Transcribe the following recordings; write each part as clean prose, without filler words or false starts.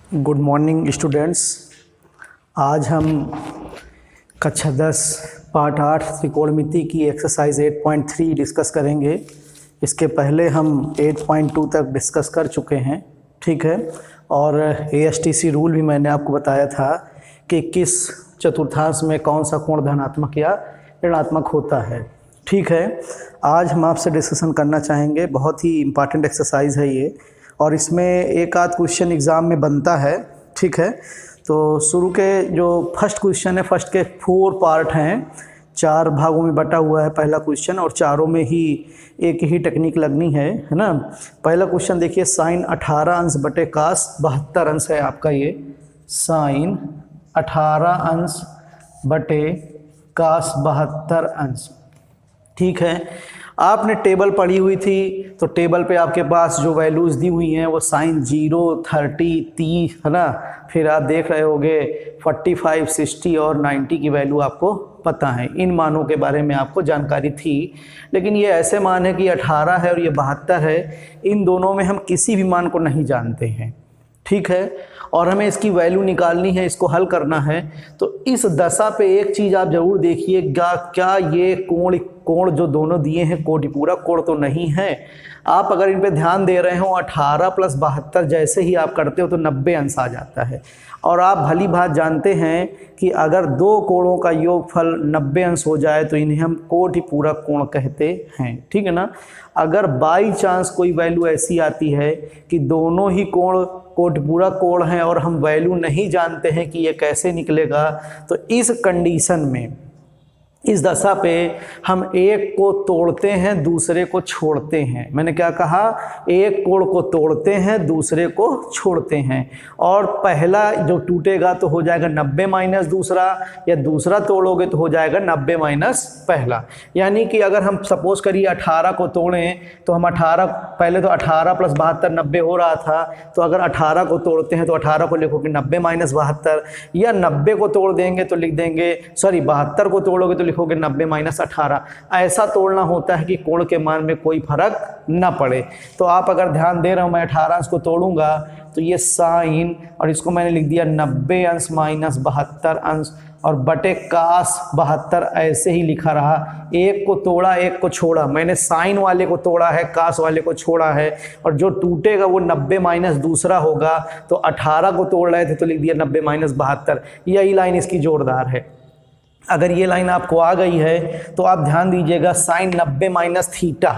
Good morning students. आज हम कक्षा 10 पार्ट 8 त्रिकोणमिति की एक्सरसाइज 8.3 डिस्कस करेंगे। इसके पहले हम 8.2 तक डिस्कस कर चुके हैं, ठीक है। और ASTC रूल भी मैंने आपको बताया था कि किस चतुर्थांश में कौन सा कोण धनात्मक या ऋणात्मक होता है, ठीक है। आज हम आपसे डिस्कशन करना चाहेंगे, बहुत ही इम्पॉर्टेंट एक्सरसाइज है ये, और इसमें एक आध क्वेश्चन एग्ज़ाम में बनता है, ठीक है। तो शुरू के जो फर्स्ट क्वेश्चन है, फर्स्ट के 4 पार्ट हैं, 4 भागों में बटा हुआ है पहला क्वेश्चन, और चारों में ही एक ही टेक्निक लगनी है ना। पहला क्वेश्चन देखिए, साइन 18 अंश बटे कास 72 अंश है आपका ये। साइन 18 अंश बटे कास 72 अंश, ठीक है। आपने टेबल पढ़ी हुई थी, तो टेबल पे आपके पास जो वैल्यूज़ दी हुई हैं वो साइन 0, 30, 30 है ना। फिर आप देख रहे होगे 45, 60 और 90 की वैल्यू आपको पता है। इन मानों के बारे में आपको जानकारी थी, लेकिन ये ऐसे मान है कि 18 है और ये 72 है। इन दोनों में हम किसी भी मान को नहीं जानते हैं, ठीक है, और हमें इसकी वैल्यू निकालनी है, इसको हल करना है। तो इस दशा पे एक चीज़ आप ज़रूर देखिएगा, क्या ये कोण जो दोनों दिए हैं कोटिपूरा कोण तो नहीं है। आप अगर इन पे ध्यान दे रहे हो, 18 + 72 जैसे ही आप करते हो तो 90 अंश आ जाता है। और आप भली बात जानते हैं कि अगर दो कोणों का योगफल 90 अंश हो जाए तो इन्हें हम कोटिपूरा कोण कहते हैं, ठीक है ना। अगर बाई चांस कोई वैल्यू ऐसी आती है कि दोनों ही कोण कोटिपूरा कोण हैं और हम वैल्यू नहीं जानते हैं कि ये कैसे निकलेगा, तो इस कंडीशन में, इस दशा पे हम एक को तोड़ते हैं, दूसरे को छोड़ते हैं। मैंने क्या कहा, एक कोण को तोड़ते हैं, दूसरे को छोड़ते हैं। और पहला जो टूटेगा तो हो जाएगा 90 माइनस दूसरा, या दूसरा तोड़ोगे तो हो जाएगा 90 माइनस पहला। यानी कि अगर हम सपोज करिए 18 को तोड़ें तो हम 18, पहले तो 18 + 72 90 हो रहा था, तो अगर 18 को तोड़ते हैं तो 18 को लिखोगे 90 माइनस 72, या 90 को तोड़ देंगे तो लिख देंगे, सॉरी 72 को तोड़ोगे तो लिखोगे 90 माइनस 18। ऐसा तोड़ना होता है कि कोण के मान में कोई फर्क ना पड़े। तो आप अगर ध्यान दे रहे हो, मैं 18 अंश को तोड़ूंगा तो ये साइन, और इसको मैंने लिख दिया 90 अंश माइनस 72 अंश, और बटे कास 72 ऐसे ही लिखा रहा। एक को तोड़ा, एक को छोड़ा, मैंने साइन वाले को तोड़ा है, कास वाले को छोड़ा है, और जो टूटेगा वो 90 माइनस दूसरा होगा। तो 18 को तोड़ रहे थे तो लिख दिया 90 माइनस 72। यही लाइन इसकी जोरदार है। अगर ये लाइन आपको आ गई है तो आप ध्यान दीजिएगा, sine 90 minus theta,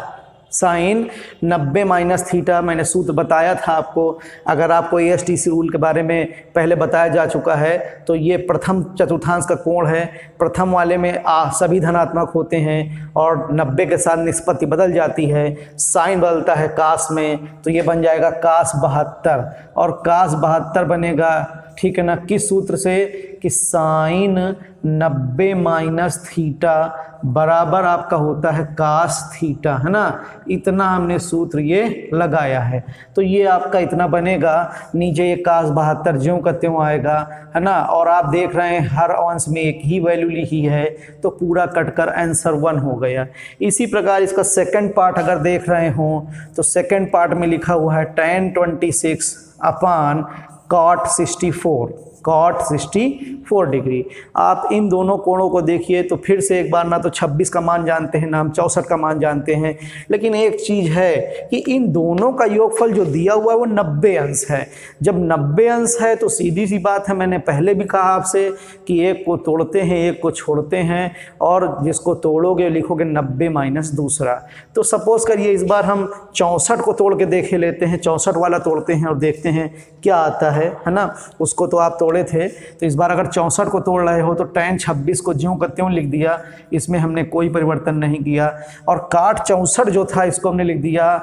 sine 90 minus theta, मैंने सूत्र बताया था आपको। अगर आपको ASTC रूल के बारे में पहले बताया जा चुका है, तो ये प्रथम चतुर्थांश का कोण है। प्रथम वाले में सभी धनात्मक होते हैं और 90 के साथ निष्पत्ति बदल जाती है, साइन बदलता है कास में, तो ये बन जाएगा कास 72, और कास 72 बनेगा, ठीक है ना, किस सूत्र से, कि साइन 90 माइनस थीटा बराबर आपका होता है कास थीटा, है ना। इतना हमने सूत्र ये लगाया है, तो ये आपका इतना बनेगा। नीचे ये कास 72 ज्यों का त्यों आएगा, है ना। और आप देख रहे हैं हर अंश में एक ही वैल्यू लिखी है, तो पूरा कटकर आंसर 1 हो गया। इसी प्रकार इसका सेकंड पार्ट अगर देख रहे हो तो सेकंड पार्ट में लिखा हुआ है tan 26 अपान cot 64, cot 64 डिग्री। आप इन दोनों कोणों को देखिए तो फिर से एक बार, ना तो 26 का मान जानते हैं, ना हम 64 का मान जानते हैं, लेकिन एक चीज़ है कि इन दोनों का योगफल जो दिया हुआ है वो 90 अंश है। जब 90 अंश है तो सीधी सी बात है, मैंने पहले भी कहा आपसे कि एक को तोड़ते हैं, एक को छोड़ते हैं, और जिसको तोड़ोगे लिखोगे 90 माइनस दूसरा। तो सपोज करिए इस बार हम 64 को तोड़ के देखे लेते हैं, 64 वाला तोड़ते हैं और देखते हैं क्या आता है ना। उसको तो आप तोड़े थे, तो इस बार अगर 64 को तोड़ रहे हो तो tan 26 को ज्यों का त्यों लिख दिया, इसमें हमने कोई परिवर्तन नहीं किया। और काट 64 जो था इसको हमने लिख दिया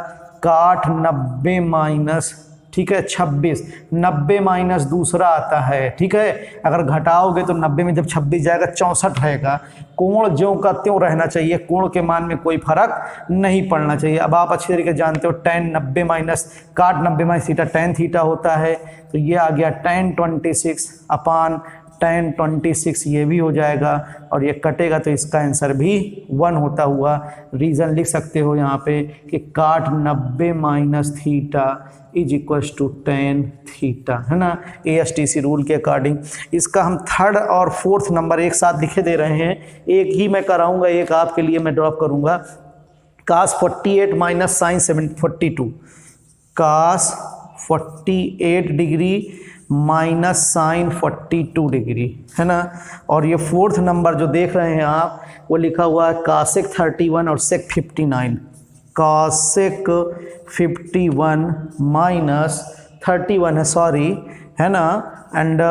काट 90 माइनस, ठीक है, 26, 90 माइनस दूसरा आता है, ठीक है। अगर घटाओगे तो 90 में जब 26 जाएगा 64 रहेगा। कोण ज्यों का त्यों रहना चाहिए, कोण के मान में कोई फर्क नहीं पड़ना चाहिए। अब आप अच्छी तरीके जानते हो tan 90 माइनस काट 90 माइनस थीटा tan थीटा होता है, तो ये आ गया tan 26 अपान tan 26 ये भी हो जाएगा और ये कटेगा तो इसका आंसर भी 1 होता हुआ। रीज़न लिख सकते हो यहाँ पे कि cot 90 minus theta is equals to tan theta, है ना, ASTC रूल के अकॉर्डिंग। इसका हम थर्ड और फोर्थ नंबर एक साथ लिखे दे रहे हैं, एक ही मैं कराऊंगा, एक आपके लिए मैं ड्रॉप करूंगा। cos 48 minus sine 42, cos 48 degree minus sine 42 degree, है ना। और ये फोर्थ नंबर जो देख रहे हैं आप वो लिखा हुआ है cosec 31 और sec 59, cosec 51 माइनस 31 है, सॉरी, है ना, and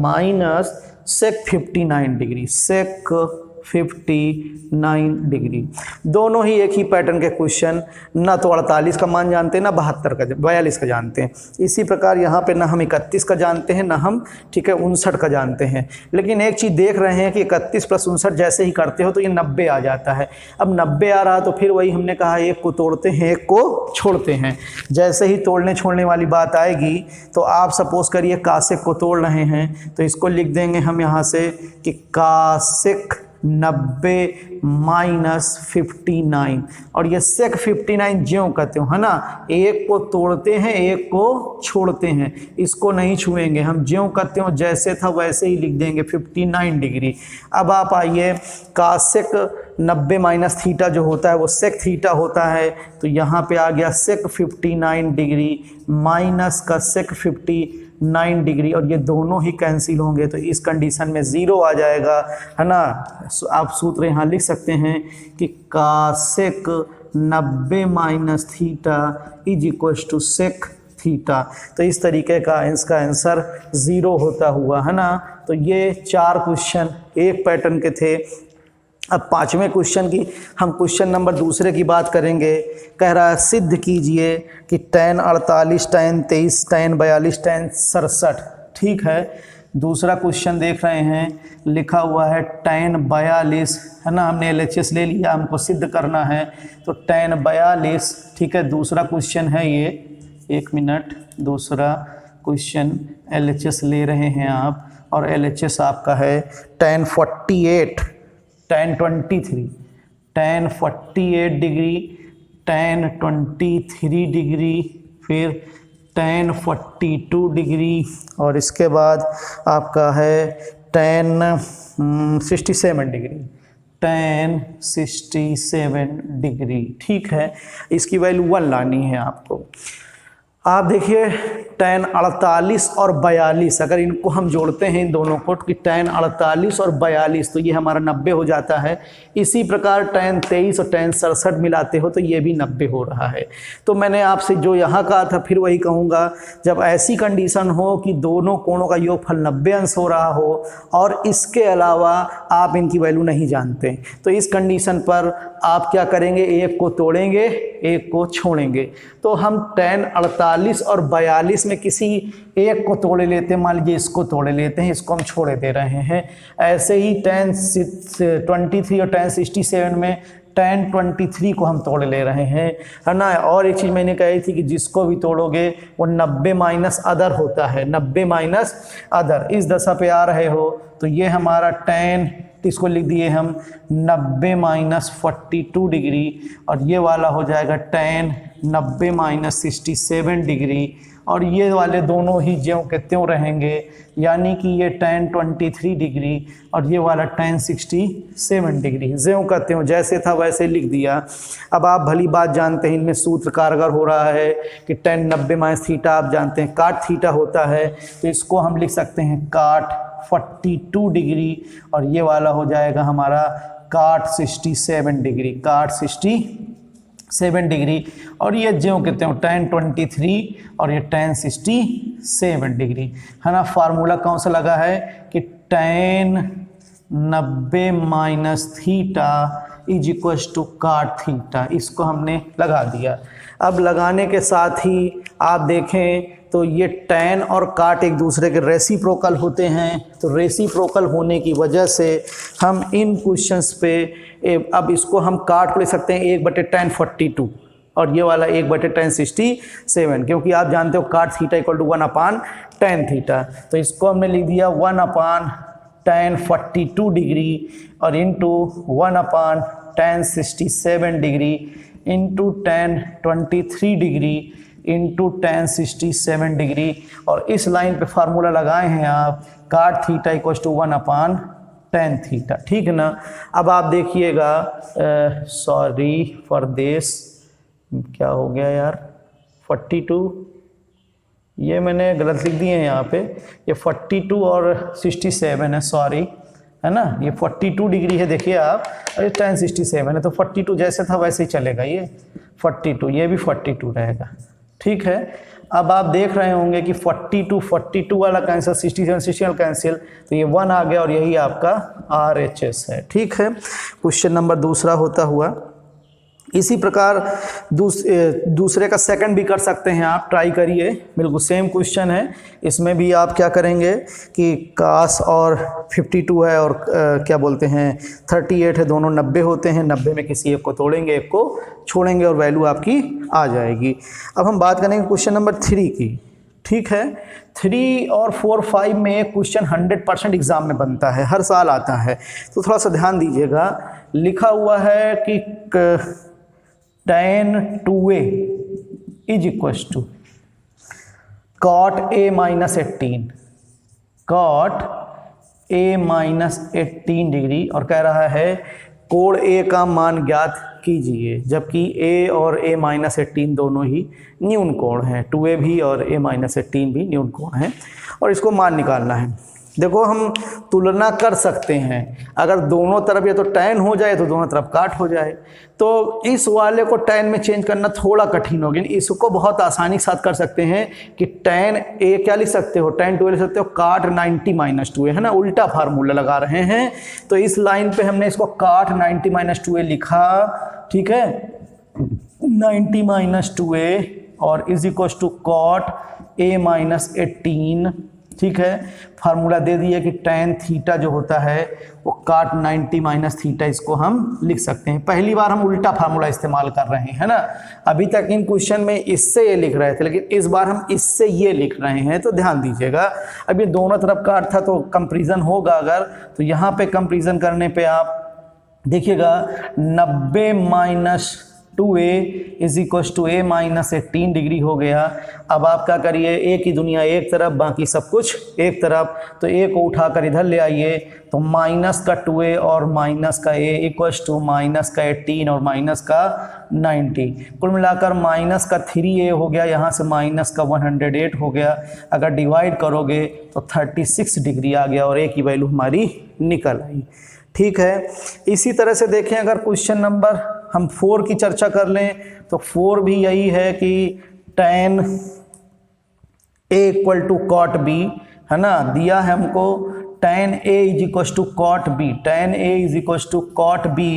minus sec 59 degree, sec 59 degree. दोनों ही एक ही पैटर्न के क्वेश्चन, ना तो 48 का मान जानते हैं ना 72 का 42 का जानते हैं। इसी प्रकार यहाँ पे ना हम 31 का जानते हैं ना हम, ठीक है, 59 का जानते हैं। लेकिन एक चीज़ देख रहे हैं कि 31 प्लस 59 जैसे ही करते हो तो ये 90 आ जाता है। अब 90 आ रहा तो फिर वही हमने कहा एक को तोड़ते हैं एक को छोड़ते हैं। जैसे ही तोड़ने छोड़ने वाली बात आएगी तो आप सपोज करिए कासेक को तोड़ रहे हैं तो इसको लिख देंगे हम यहाँ से कि कासेक 90 माइनस 59, और ये सेक 59 ज्यों कहते हो, है ना, एक को तोड़ते हैं एक को छोड़ते हैं, इसको नहीं छुएंगे हम, ज्यों कहते हो जैसे था वैसे ही लिख देंगे 59 डिग्री। अब आप आइए, कासेक 90 माइनस थीटा जो होता है वो सेक थीटा होता है, तो यहाँ पे आ गया सेक 59 डिग्री माइनस का सेक 59 डिग्री, और ये दोनों ही कैंसिल होंगे तो इस कंडीशन में 0 आ जाएगा, है ना। आप सूत्र यहाँ लिख सकते हैं कि cosec 90 minus theta is equal to sec theta. तो इस तरीके का इसका आंसर 0 होता हुआ, है ना। तो ये 4 क्वेश्चन एक पैटर्न के थे। अब 5वें क्वेश्चन की हम क्वेश्चन नंबर दूसरे की बात करेंगे। कह रहा है सिद्ध कीजिए कि tan 48, tan 23, tan 42, tan 67, ठीक है। दूसरा क्वेश्चन देख रहे हैं, लिखा हुआ है tan 42, है ना, हमने LHS ले लिया, हमको सिद्ध करना है तो tan 42, ठीक है। दूसरा क्वेश्चन है ये, 1 मिनट, दूसरा क्वेश्चन LHS ले रहे हैं आप, और LHS आपका है tan 48, tan 23, tan 48 degree, tan 23 degree, फिर tan 42 डिग्री, और इसके बाद आपका है tan 67 डिग्री, tan 67 डिग्री, ठीक है। इसकी वैल्यू 1 लानी है आपको। आप देखिए tan 48 और 42, अगर इनको हम जोड़ते हैं इन दोनों को कि tan 48 और 42 तो ये हमारा 90 हो जाता है। इसी प्रकार tan 23 और tan 67 मिलाते हो तो ये भी 90 हो रहा है। तो मैंने आपसे जो यहाँ कहा था फिर वही कहूँगा, जब ऐसी कंडीशन हो कि दोनों कोणों का योगफल 90 अंश हो रहा हो और इसके अलावा आप इनकी वैल्यू नहीं जानते, तो इस कंडीशन पर आप क्या करेंगे, एक को तोड़ेंगे एक को छोड़ेंगे। तो हम tan 48 और 42 में किसी एक को तोड़े लेते हैं, मान लीजिए इसको तोड़े लेते हैं, इसको हम छोड़े दे रहे हैं। ऐसे ही tan 23 और tan 67 में tan 23 को हम तोड़ ले रहे हैं, है ना। और एक चीज़ मैंने कही थी कि जिसको भी तोड़ोगे वो 90 माइनस अदर होता है, 90 माइनस अदर। इस दशा पे आ रहे हो तो ये हमारा tan, इसको लिख दिए हम 90 माइनस 42 डिग्री, और ये वाला हो जाएगा tan 90 माइनस 67 डिग्री, और ये वाले दोनों ही ज्यों के त्यों रहेंगे, यानी कि ये tan 23 डिग्री और ये वाला tan 67 डिग्री, ज्यों का त्यों जैसे था वैसे लिख दिया। अब आप भली बात जानते हैं इनमें सूत्र कारगर हो रहा है कि tan 90 माइनस थीटा आप जानते हैं काट थीटा होता है, तो इसको हम लिख सकते हैं काट 42 डिग्री, और ये वाला हो जाएगा हमारा काट 67 डिग्री, काट 67 डिग्री, और ये ज्यों कहते हैं tan 23 और ये tan 67 डिग्री, है ना। फार्मूला कौन सा लगा है कि tan 90 minus theta is equal to cot theta, इसको हमने लगा दिया। अब लगाने के साथ ही आप देखें तो ये tan और काट एक दूसरे के रेसिप्रोकल होते हैं, तो रेसिप्रोकल होने की वजह से हम इन क्वेश्चंस पे अब इसको हम काट को ले सकते हैं 1/tan 42 और ये वाला 1/tan 67, क्योंकि आप जानते हो काट theta equal to 1/tan theta, तो इसको हमने लिख दिया 1/tan tan 42 डिग्री और into 1 upon tan 67 degree into tan 23 degree into tan 67 degree, और इस लाइन पे फार्मूला लगाए हैं आप cot theta equal to 1 upon tan theta, ठीक है ना। अब आप देखिएगा, सॉरी फॉर दिस, क्या हो गया यार, 42, ये मैंने गलत लिख दिए हैं यहाँ पे, ये 42 और 67 है, सॉरी, है ना, ये 42 डिग्री है, देखिए आप, अरे tan 67 है, तो 42 जैसे था वैसे ही चलेगा, ये 42, ये भी 42 रहेगा, ठीक है। अब आप देख रहे होंगे कि 42 वाला कैंसिल, 67 वाला कैंसिल, तो ये 1 आ गया और यही आपका RHS है, ठीक है। क्वेश्चन नंबर दूसरा होता हुआ इसी प्रकार दूसरे का सेकंड भी कर सकते हैं आप, ट्राई करिए, बिल्कुल सेम क्वेश्चन है। इसमें भी आप क्या करेंगे कि cos और 52 है और क्या बोलते हैं 38 है, दोनों 90 होते हैं, 90 में किसी एक को तोड़ेंगे, एक को छोड़ेंगे और वैल्यू आपकी आ जाएगी। अब हम बात करेंगे क्वेश्चन नंबर 3 की, ठीक है। 3 और 4, 5 में एक क्वेश्चन 100% एग्जाम में बनता है, हर साल आता है, तो थोड़ा सा ध्यान दीजिएगा। लिखा हुआ है कि tan 2a is equal to cot a minus 18, cot a minus 18 degree, और कह रहा है कोण a का मान ज्ञात कीजिए, जबकि a और a माइनस 18 दोनों ही न्यून कोण हैं, 2a भी और a माइनस 18 भी न्यून कोण हैं, और इसको मान निकालना है। देखो हम तुलना कर सकते हैं, अगर दोनों तरफ या तो tan हो जाए तो दोनों तरफ cot हो जाए, तो इस वाले को tan में चेंज करना थोड़ा कठिन होगा, इसको बहुत आसानी के साथ कर सकते हैं कि tan a क्या लिख सकते हो, tan 2a लिख सकते हो, cot 90 माइनस 2a, है ना, उल्टा फार्मूला लगा रहे हैं। तो इस लाइन पे हमने इसको cot 90 माइनस 2a लिखा, ठीक है, 90 माइनस 2a और is equal to cot a minus 18, ठीक है। फार्मूला दे दिया कि tan थीटा जो होता है वो cot 90 माइनस थीटा, इसको हम लिख सकते हैं। पहली बार हम उल्टा फार्मूला इस्तेमाल कर रहे हैं, है ना। अभी तक इन क्वेश्चन में इससे ये लिख रहे थे, लेकिन इस बार हम इससे ये लिख रहे हैं, तो ध्यान दीजिएगा। अब ये दोनों तरफ cot था तो कंपेरिजन होगा, अगर तो यहाँ पे कंपेरिजन करने पे आप देखिएगा 90 minus 2a is equal to a minus 18 degree हो गया। अब आप क्या करिए, a की दुनिया एक तरफ, बाकी सब कुछ एक तरफ, तो a को उठाकर इधर ले आइए, तो माइनस का 2a और माइनस का a इक्वल टू माइनस का 18 और माइनस का 90, कुल मिलाकर माइनस का 3a हो गया, यहाँ से माइनस का 108 हो गया। अगर डिवाइड करोगे तो 36 डिग्री आ गया और a की वैल्यू हमारी निकल आई, ठीक है। इसी तरह से देखें, अगर क्वेश्चन नंबर हम 4 की चर्चा कर लें तो 4 भी यही है कि tan a equal to cot b, है ना, दिया है हमको tan a is equal to cot b, tan a is equal to cot b,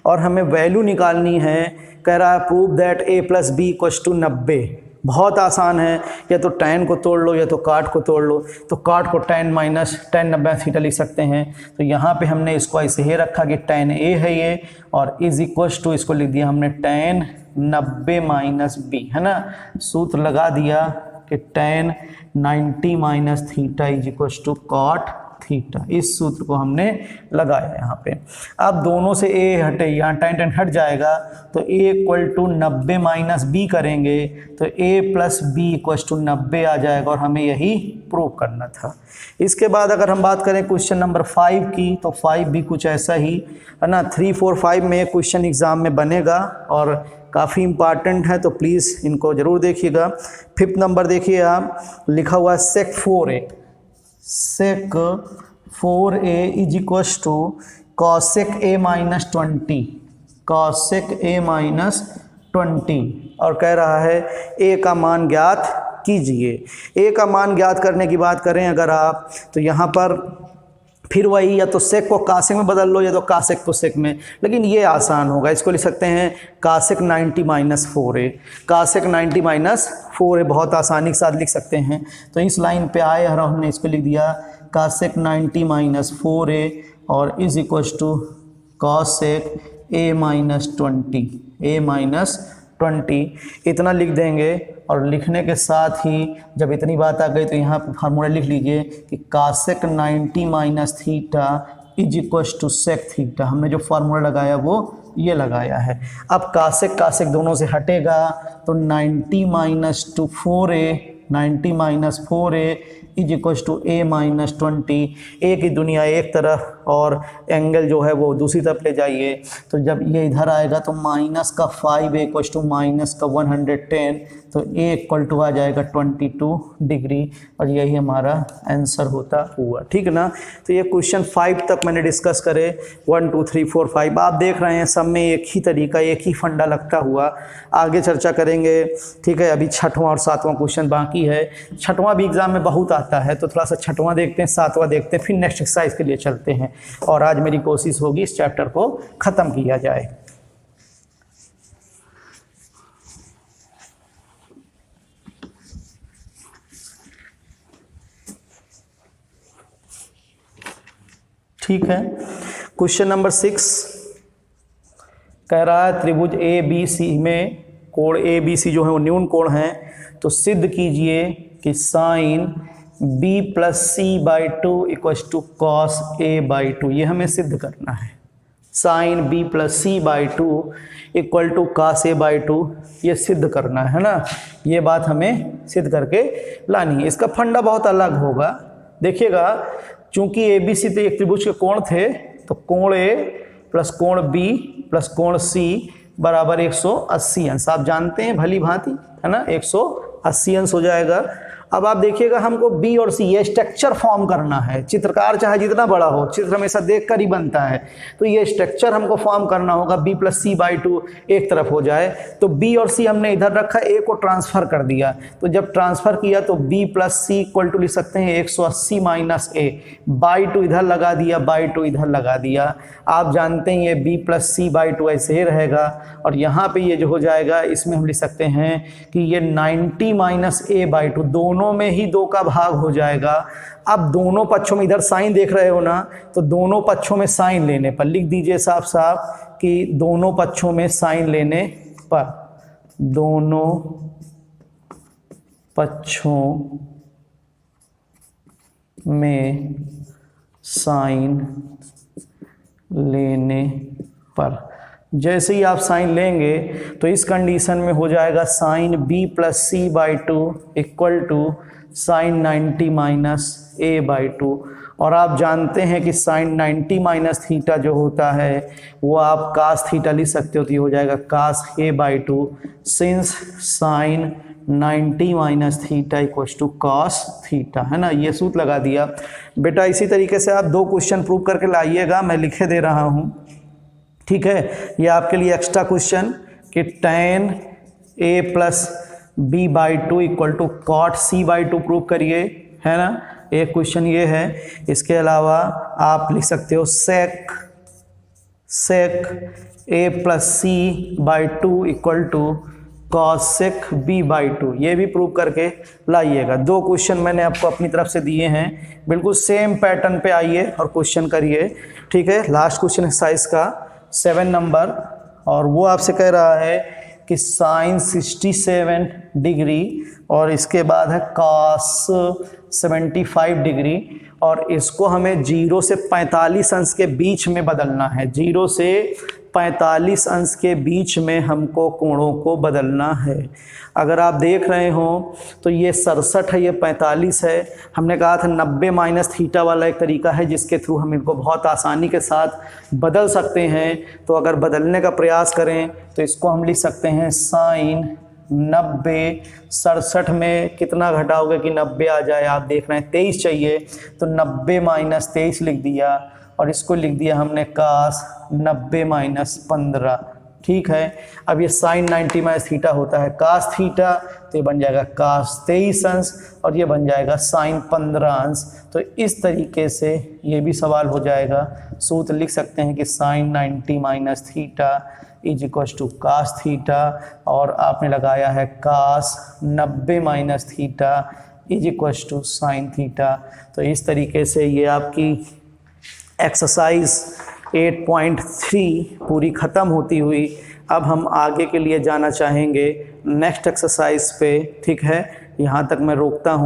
और हमें वैल्यू निकालनी है। कह रहा है prove that a plus b equal to 90। बहुत आसान है, या तो tan को तोड़ लो या तो cot को तोड़ लो, तो cot को tan माइनस tan 90 थीटा लिख सकते हैं। तो यहाँ पे हमने इसको ऐसे ही रखा कि tan a है ये, और इज इक्वल टू इसको लिख दिया हमने tan 90 माइनस b, है ना। सूत्र लगा दिया कि tan 90 minus theta is equal to cot theta, इस सूत्र को हमने लगाया यहाँ पे। अब दोनों से a हटे, यहाँ tan हट जाएगा, तो a equal to 90 minus b करेंगे तो a plus b equal to 90 आ जाएगा, और हमें यही प्रूव करना था। इसके बाद अगर हम बात करें क्वेश्चन नंबर 5 की, तो 5 भी कुछ ऐसा ही, है ना। 3, 4, 5 में क्वेश्चन एग्जाम में बनेगा और काफ़ी इम्पॉर्टेंट है, तो प्लीज़ इनको ज़रूर देखिएगा। 5th नंबर देखिए आप, लिखा हुआ है sec 4a, sec 4a is equal to cosec a minus 20, cosec a minus 20, और कह रहा है a का मान ज्ञात कीजिए। a का मान ज्ञात करने की बात करें अगर आप, तो यहाँ पर फिर वही, या तो सेक को कासेक में बदल लो या तो कासेक को सेक में, लेकिन ये आसान होगा। इसको लिख सकते हैं कासेक 90 माइनस 4a, कासेक 90 माइनस 4a बहुत आसानी के साथ लिख सकते हैं। तो इस लाइन पे आए और हमने इसको लिख दिया कासेक 90 माइनस 4a और is equal to cosec a minus 20, a minus 20 इतना लिख देंगे। और लिखने के साथ ही जब इतनी बात आ गई तो यहाँ फार्मूला लिख लीजिए कि cosec 90 minus theta is equal to sec theta. हमने जो फार्मूला लगाया वो ये लगाया है। अब कासेक कासेक दोनों से हटेगा तो 90 minus two 4a 90 minus 4a is equal to a minus 20। a की दुनिया एक तरफ और एंगल जो है वो दूसरी तरफ ले जाइए। तो जब ये इधर आएगा तो माइनस का 5a इक्वल टू माइनस का 110, तो a इक्वल टू आ जाएगा 22 डिग्री। और यही हमारा आंसर होता हुआ। ठीक है ना। तो ये क्वेश्चन 5 तक मैंने डिस्कस करे, 1 2 3 4 5। आप देख रहे हैं सब में एक ही तरीका, एक ही फंडा लगता हुआ। आगे चर्चा करेंगे। ठीक है, अभी 6वां और 7वां क्वेश्चन बाकी है। 6वां भी एग्जाम में बहुत आता है, तो थोड़ा सा 6वां देखते हैं, 7वां देखते हैं, फिर नेक्स्ट एक्सरसाइज के लिए चलते हैं। और आज मेरी कोशिश होगी इस चैप्टर को ख़त्म किया जाए। ठीक है, क्वेश्चन नंबर 6 कह रहा है त्रिभुज ए बी सी में कोण ए बी सी जो है वो न्यून कोण है। तो सिद्ध कीजिए कि sine b plus c by two equal to cos a by two. ये हमें सिद्ध करना है। Sine b plus c by two equal to cos a by two, ये सिद्ध करना है ना। ये बात हमें सिद्ध करके लानी है। इसका फंडा बहुत अलग होगा। देखिएगा, चूंकि ए बी सी तो एक त्रिभुज के कोण थे, तो कोण ए प्लस कोण बी प्लस कोण सी बराबर 180 अंश। आप जानते हैं भली भांति, है ना, 180 अंश हो जाएगा। अब आप देखिएगा, हमको बी और सी ये स्ट्रक्चर फॉर्म करना है। चित्रकार चाहे जितना बड़ा हो, चित्र हमेशा देखकर ही बनता है, तो ये स्ट्रक्चर हमको फॉर्म करना होगा। B plus c by two एक तरफ हो जाए, तो बी और सी हमने इधर रखा, ए को ट्रांसफर कर दिया। तो जब ट्रांसफर किया तो b plus c equal to लिख सकते हैं 180 माइनस ए, बाई टू इधर लगा दिया, बाई टू इधर लगा दिया। आप जानते हैं ये b plus c by two ऐसे ही रहेगा। और यहाँ पे ये जो हो जाएगा, इसमें हम लिख सकते हैं कि ये 90 माइनस ए बाई टू, दोनों में ही 2 का भाग हो जाएगा। अब दोनों पक्षों में, इधर साइन देख रहे हो ना, तो दोनों पक्षों में साइन लेने पर लिख दीजिए साफ साफ कि दोनों पक्षों में साइन लेने पर, दोनों पक्षों में साइन लेने पर। जैसे ही आप साइन लेंगे तो इस कंडीशन में हो जाएगा sine b plus c by two equal to sine 90 minus a by two. और आप जानते हैं कि साइन 90 माइनस थीटा जो होता है वो आप कास थीटा लिख सकते हो, तो ये हो जाएगा cos a by two, since sine 90 minus theta equal to cos theta, है ना। ये सूत्र लगा दिया। बेटा इसी तरीके से आप 2 क्वेश्चन प्रूव करके लाइएगा, मैं लिखे दे रहा हूँ। ठीक है, ये आपके लिए एक्स्ट्रा क्वेश्चन कि tan a plus b by two equal to cot c by two prove करिए, है ना। एक क्वेश्चन ये है। इसके अलावा आप लिख सकते हो sec a plus c by two equal to cosec b by two, ये भी प्रूव करके लाइएगा। 2 क्वेश्चन मैंने आपको अपनी तरफ से दिए हैं, बिल्कुल सेम पैटर्न पे आइए और क्वेश्चन करिए। ठीक है, लास्ट क्वेश्चन एक्सरसाइज का 7 नंबर, और वो आपसे कह रहा है कि साइन 67 डिग्री और इसके बाद है कॉस 75 डिग्री, और इसको हमें 0 से 45 अंश के बीच में बदलना है। 0 से 45 अंश के बीच में हमको कोणों को बदलना है। अगर आप देख रहे हो तो ये 67 है, ये 45 है। हमने कहा था 90 माइनस थीटा वाला एक तरीका है जिसके थ्रू हम इनको बहुत आसानी के साथ बदल सकते हैं। तो अगर बदलने का प्रयास करें तो इसको हम लिख सकते हैं साइन 90, 67 में कितना घटाओगे कि 90 आ जाए। आप देख रहे हैं 23 चाहिए, तो 90 माइनस 23 लिख दिया, और इसको लिख दिया हमने कास 90 माइनस 15। ठीक है, अब ये साइन 90 माइनस थीटा होता है कास थीटा, तो ये बन जाएगा कास 23 अंश, और ये बन जाएगा साइन 15 अंश। तो इस तरीके से ये भी सवाल हो जाएगा। सूत्र लिख सकते हैं कि sine 90 minus theta is equal to cos theta, और आपने लगाया है cos 90 minus theta is equal to sine theta. तो इस तरीके से ये आपकी एक्सरसाइज 8.3 पूरी ख़त्म होती हुई अब हम आगे के लिए जाना चाहेंगे नेक्स्ट एक्सरसाइज पे। ठीक है, यहाँ तक मैं रोकता हूँ।